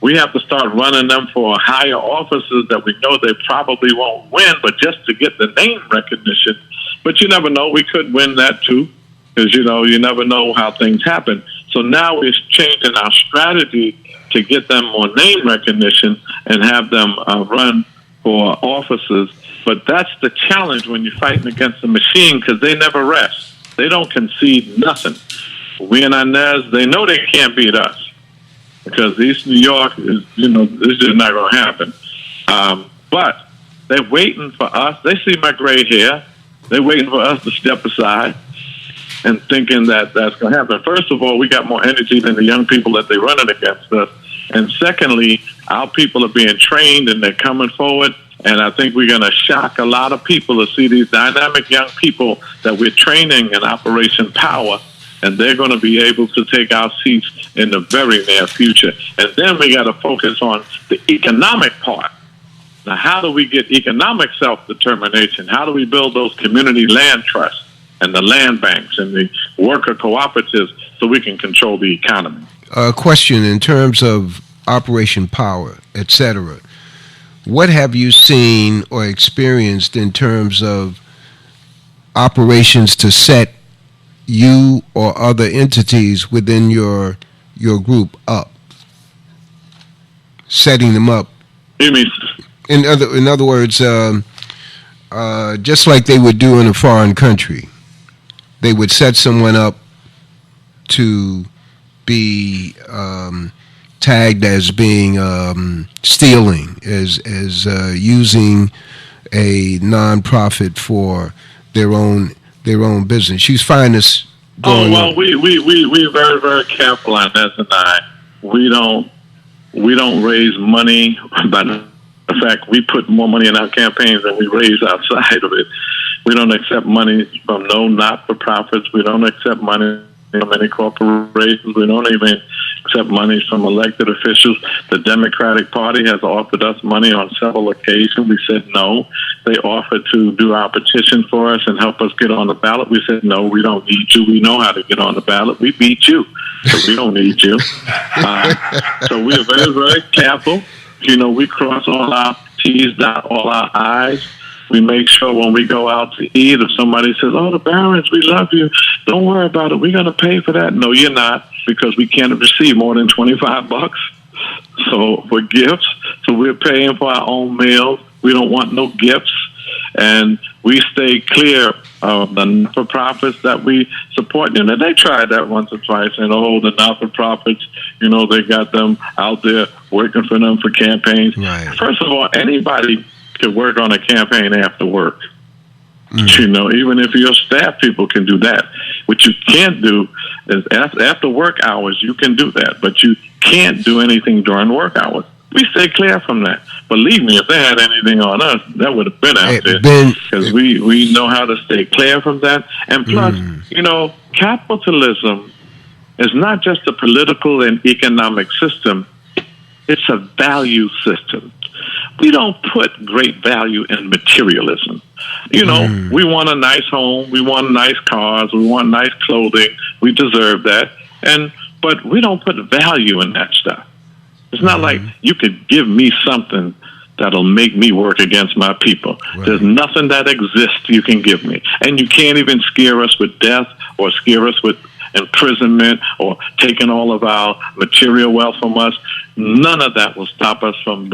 we have to start running them for higher offices that we know they probably won't win, but just to get the name recognition. But you never know. We could win that too, because, you never know how things happen. So now we're changing our strategy to get them more name recognition and have them run for offices. But that's the challenge when you're fighting against the machine, because they never rest. They don't concede nothing. We and Inez, they know they can't beat us, because East New York is, this is not going to happen. But they're waiting for us. They see my gray hair. They're waiting for us to step aside and thinking that that's going to happen. First of all, we got more energy than the young people that they're running against us. And secondly, our people are being trained and they're coming forward. And I think we're going to shock a lot of people to see these dynamic young people that we're training in Operation Power. And they're going to be able to take our seats in the very near future. And then we got to focus on the economic part. Now, how do we get economic self-determination? How do we build those community land trusts and the land banks and the worker cooperatives so we can control the economy? A question in terms of Operation Power, et cetera. What have you seen or experienced in terms of operations to set you or other entities within your group up, setting them up. You mean? In other words, just like they would do in a foreign country, they would set someone up to be tagged as being stealing, as using a nonprofit for their own business. You find this going on. we very, very careful on that, and we don't raise money. But in fact, we put more money in our campaigns than we raise outside of it. We don't accept money from no not-for-profits. We don't accept money from any corporations. We don't even accept money from elected officials. The Democratic Party has offered us money on several occasions. We said no. They offered to do our petition for us and help us get on the ballot. We said no, we don't need you. We know how to get on the ballot. We beat you, so we don't need you. So we're very, very careful. We cross all our T's, dot all our I's. We make sure when we go out to eat, if somebody says, "Oh, the Barons, we love you. Don't worry about it. We're going to pay for that." No, you're not, because we can't receive more than $25. So for gifts, so we're paying for our own meals. We don't want no gifts, and we stay clear of the not-for-profits that we support. They tried that once or twice, and the not-for-profits, they got them out there working for them for campaigns. Right. First of all, anybody could work on a campaign after work. Even if your staff people can do that. What you can't do is after work hours, you can do that, but you can't do anything during work hours. We stay clear from that. Believe me, if they had anything on us, that would have been out there, because we know how to stay clear from that. And plus, capitalism is not just a political and economic system. It's a value system. We don't put great value in materialism. We want a nice home, we want nice cars, we want nice clothing. We deserve that. But we don't put value in that stuff. It's not like you could give me something that'll make me work against my people. Right. There's nothing that exists you can give me. And you can't even scare us with death or scare us with imprisonment or taking all of our material wealth from us. None of that will stop us from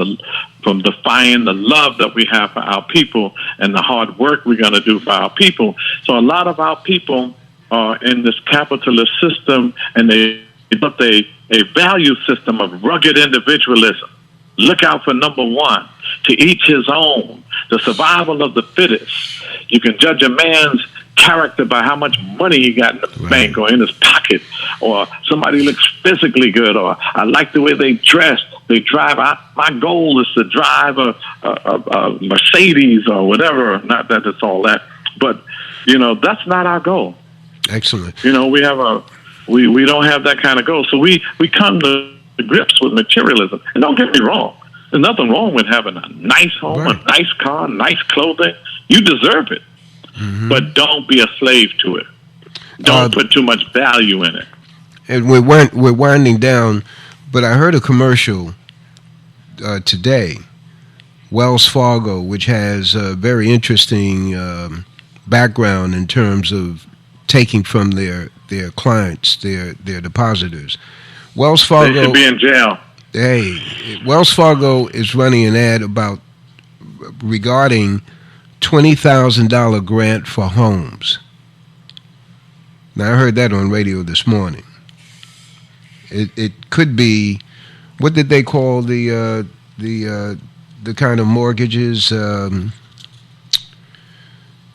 defying the love that we have for our people and the hard work we're going to do for our people. So a lot of our people are in this capitalist system, and they developed a value system of rugged individualism. Look out for number one, to each his own, the survival of the fittest. You can judge a man's character by how much money he got in the bank or in his pocket, or somebody looks physically good, or I like the way they dress, they drive. My goal is to drive a Mercedes or whatever. Not that it's all that, but that's not our goal. Excellent. We have we don't have that kind of goal. So we come to grips with materialism. And don't get me wrong, there's nothing wrong with having a nice home, a nice car, nice clothing. You deserve it. Mm-hmm. But don't be a slave to it. Don't put too much value in it. And we're winding down, but I heard a commercial today, Wells Fargo, which has a very interesting background in terms of taking from their clients, their depositors. Wells Fargo, they should be in jail. Hey, Wells Fargo is running an ad regarding $20,000 grant for homes. Now, I heard that on radio this morning. It could be, what did they call the kind of mortgages that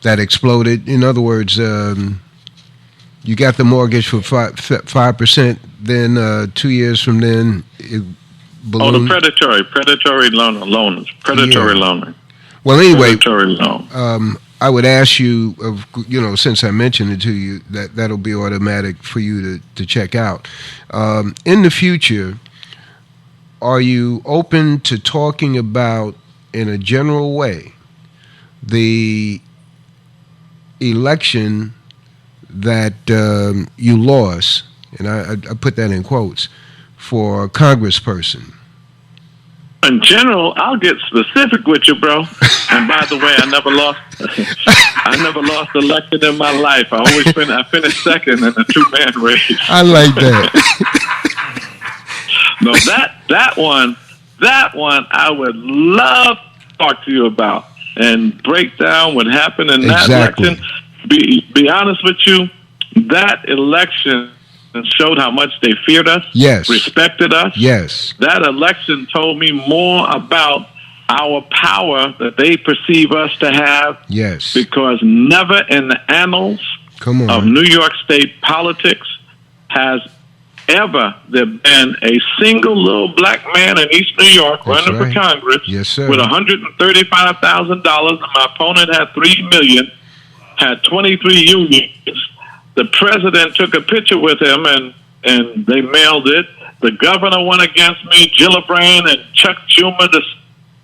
exploded? In other words, you got the mortgage for 5%, then 2 years from then it ballooned. Oh, the predatory loans. Loaning. Well, anyway, I would ask you, since I mentioned it to you, that'll be automatic for you to check out. In the future, are you open to talking about, in a general way, the election that you lost, and I put that in quotes, for a congressperson? In general, I'll get specific with you, bro. And by the way, I never lost. I never lost an election in my life. I finished second in a 2-man race. I like that. No, that one I would love to talk to you about and break down what happened in that election. Be honest with you, that election showed how much they feared us, yes, respected us. Yes. That election told me more about our power that they perceive us to have. Yes. Because never in the annals of New York State politics has ever there been a single little black man in East New York running for Congress with $135,000, and my opponent had $3 million, had 23 unions. The president took a picture with him, and they mailed it. The governor went against me, Gillibrand and Chuck Schumer, the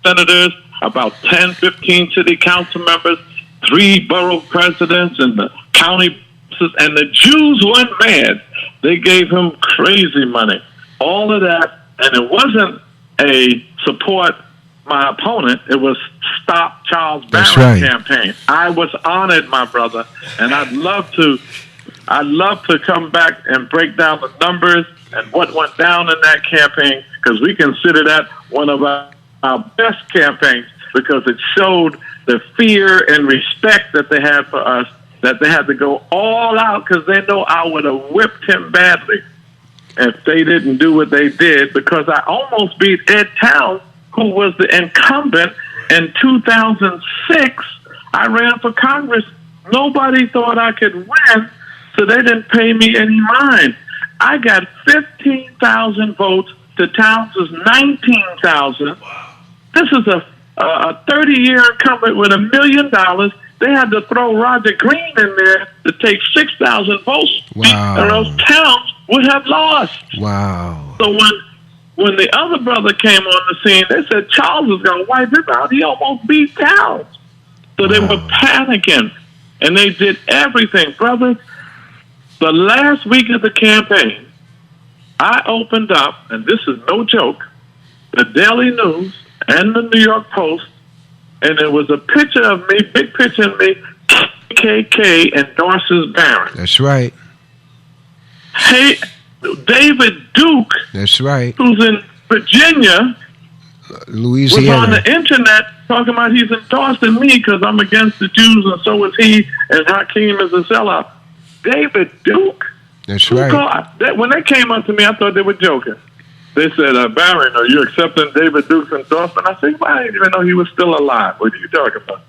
senators, about 10, 15 city council members, 3 borough presidents, and the county. And the Jews went mad. They gave him crazy money. All of that. And it wasn't a support my opponent. It was Stop Charles Barron campaign. I was honored, my brother. And I'd love to come back and break down the numbers and what went down in that campaign, because we consider that one of our best campaigns, because it showed the fear and respect that they had for us, that they had to go all out because they know I would have whipped him badly if they didn't do what they did, because I almost beat Ed Towns, who was the incumbent in 2006. I ran for Congress. Nobody thought I could win, so they didn't pay me any mind. I got 15,000 votes to Towns' 19,000. This is a 30-year incumbent with $1 million. They had to throw Roger Green in there to take 6,000 votes, or else Towns would have lost. Wow. So when the other brother came on the scene, they said Charles was going to wipe him out. He almost beat Towns. So they were panicking, and they did everything. Brothers, the last week of the campaign, I opened up, and this is no joke, the Daily News and the New York Post, and there was a picture of me, big picture of me, KKK endorses Barron. That's right. Hey, David Duke. That's right. Who's in Virginia, Louisiana, was on the internet talking about he's endorsing me because I'm against the Jews, and so is he, and Hakeem is a sellout. David Duke. That's right. When they came up to me, I thought they were joking. They said, Barron, are you accepting David Duke's endorsement? I said, well, I didn't even know he was still alive. What are you talking about?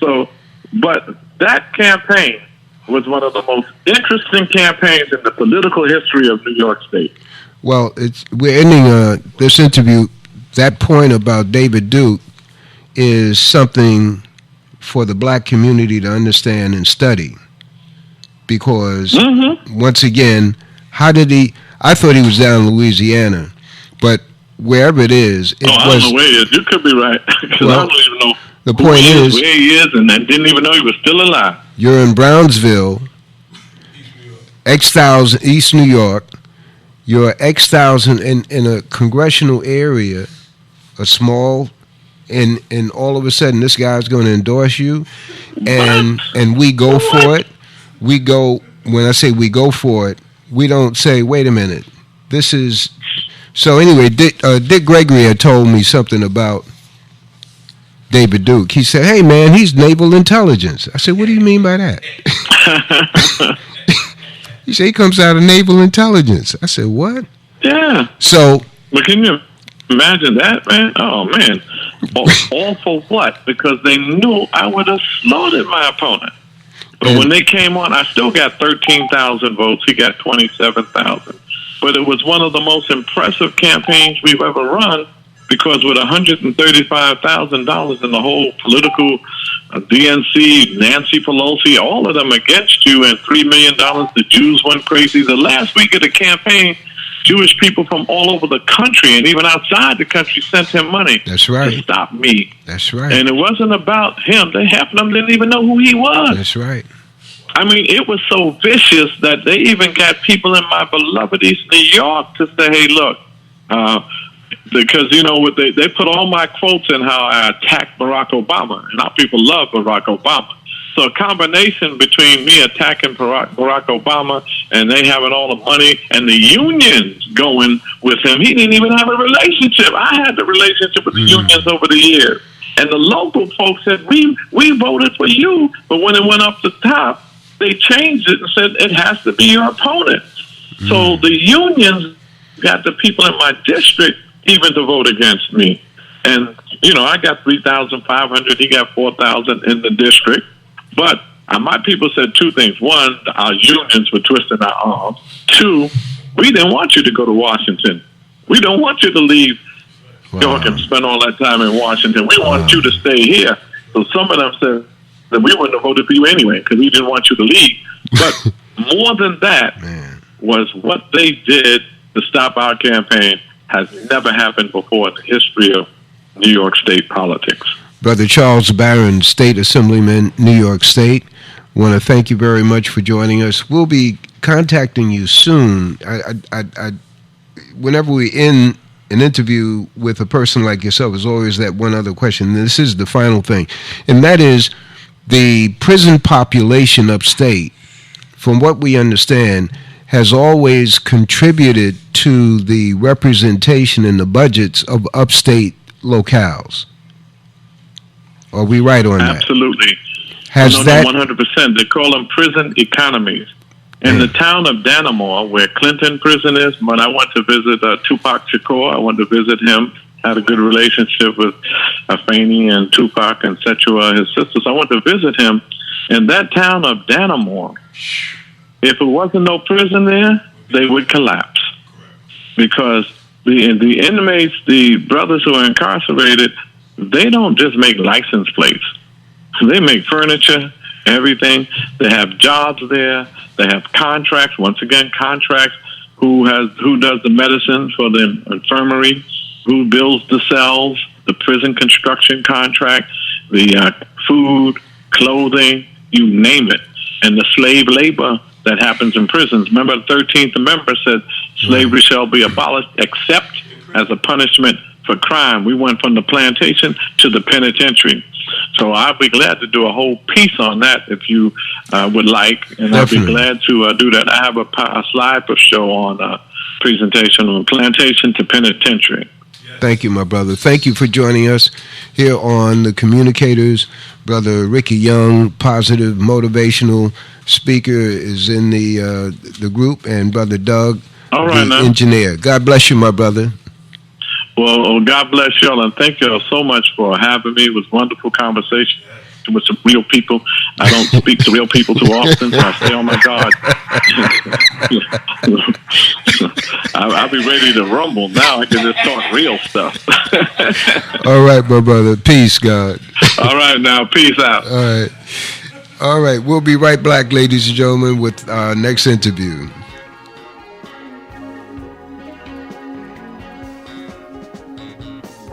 So, but that campaign was one of the most interesting campaigns in the political history of New York State. Well, we're ending this interview. That point about David Duke is something for the black community to understand and study. Because, once again, how did he... I thought he was down in Louisiana, but wherever it is, I don't know where he is. You could be right. Because I don't even know the point is where he is, and I didn't even know he was still alive. You're in Brownsville, X-1000, East New York. You're X-1000 in a congressional area, a small, and all of a sudden this guy's going to endorse you, and we go for it. We go, when I say we go for it, we don't say, wait a minute, this is... So anyway, Dick Gregory had told me something about David Duke. He said, hey, man, he's naval intelligence. I said, what do you mean by that? He said, he comes out of naval intelligence. I said, what? Yeah. So... But can you imagine that, man? Oh, man. All for what? Because they knew I would have slaughtered my opponent. But when they came on, I still got 13,000 votes. He got 27,000. But it was one of the most impressive campaigns we've ever run, because with $135,000 in the whole political DNC, Nancy Pelosi, all of them against you, and $3 million, the Jews went crazy. The last week of the campaign, Jewish people from all over the country and even outside the country sent him money. That's right. To stop me. That's right. And it wasn't about him. Half of them didn't even know who he was. That's right. I mean, it was so vicious that they even got people in my beloved East New York to say, hey, look, because, you know, they put all my quotes in how I attacked Barack Obama, and our people love Barack Obama. So a combination between me attacking Barack Obama and they having all the money and the unions going with him. He didn't even have a relationship. I had the relationship with the unions over the years. And the local folks said, we voted for you. But when it went up the top, they changed it and said it has to be your opponent. So the unions got the people in my district even to vote against me. And, I got 3,500. He got 4,000 in the district. But my people said two things. One, our unions were twisting our arms. Two, we didn't want you to go to Washington. We don't want you to leave York and spend all that time in Washington. We want you to stay here. So some of them said that we wouldn't have voted for you anyway because we didn't want you to leave. But more than that was what they did to stop our campaign has never happened before in the history of New York State politics. Brother Charles Barron, State Assemblyman, New York State, want to thank you very much for joining us. We'll be contacting you soon. Whenever we end an interview with a person like yourself, there's always that one other question. This is the final thing, and that is the prison population upstate, from what we understand, has always contributed to the representation in the budgets of upstate locales. Are we right on that? Absolutely. Has that 100%? They call them prison economies. In the town of Dannemora, where Clinton prison is, when I went to visit Tupac Shakur, I went to visit him. Had a good relationship with Afeni and Tupac and Setua, his sisters. I went to visit him. In that town of Dannemora, if it wasn't no prison there, they would collapse. Because the inmates, the brothers who are incarcerated, they don't just make license plates. They make furniture, everything. They have jobs there. They have contracts. Once again, contracts. Who does the medicine for the infirmary? Who builds the cells? The prison construction contract, the food, clothing, you name it. And the slave labor that happens in prisons. Remember, the 13th Amendment said slavery shall be abolished except as a punishment for crime. We went from the plantation to the penitentiary. So I'll be glad to do a whole piece on that if you would like, and I'll be glad to do that. I have a slide show on presentation on plantation to penitentiary. Thank you, my brother. Thank you for joining us here on The Communicators. Brother Ricky Young, positive, motivational speaker, is in the group, and Brother Doug, the engineer. God bless you, my brother. Well, God bless y'all, and thank y'all so much for having me. It was a wonderful conversation with some real people. I don't speak to real people too often, so I say, oh my God. I'll be ready to rumble now. I can just talk real stuff. All right, my brother. Peace, God. All right, now. Peace out. All right. We'll be right back, ladies and gentlemen, with our next interview.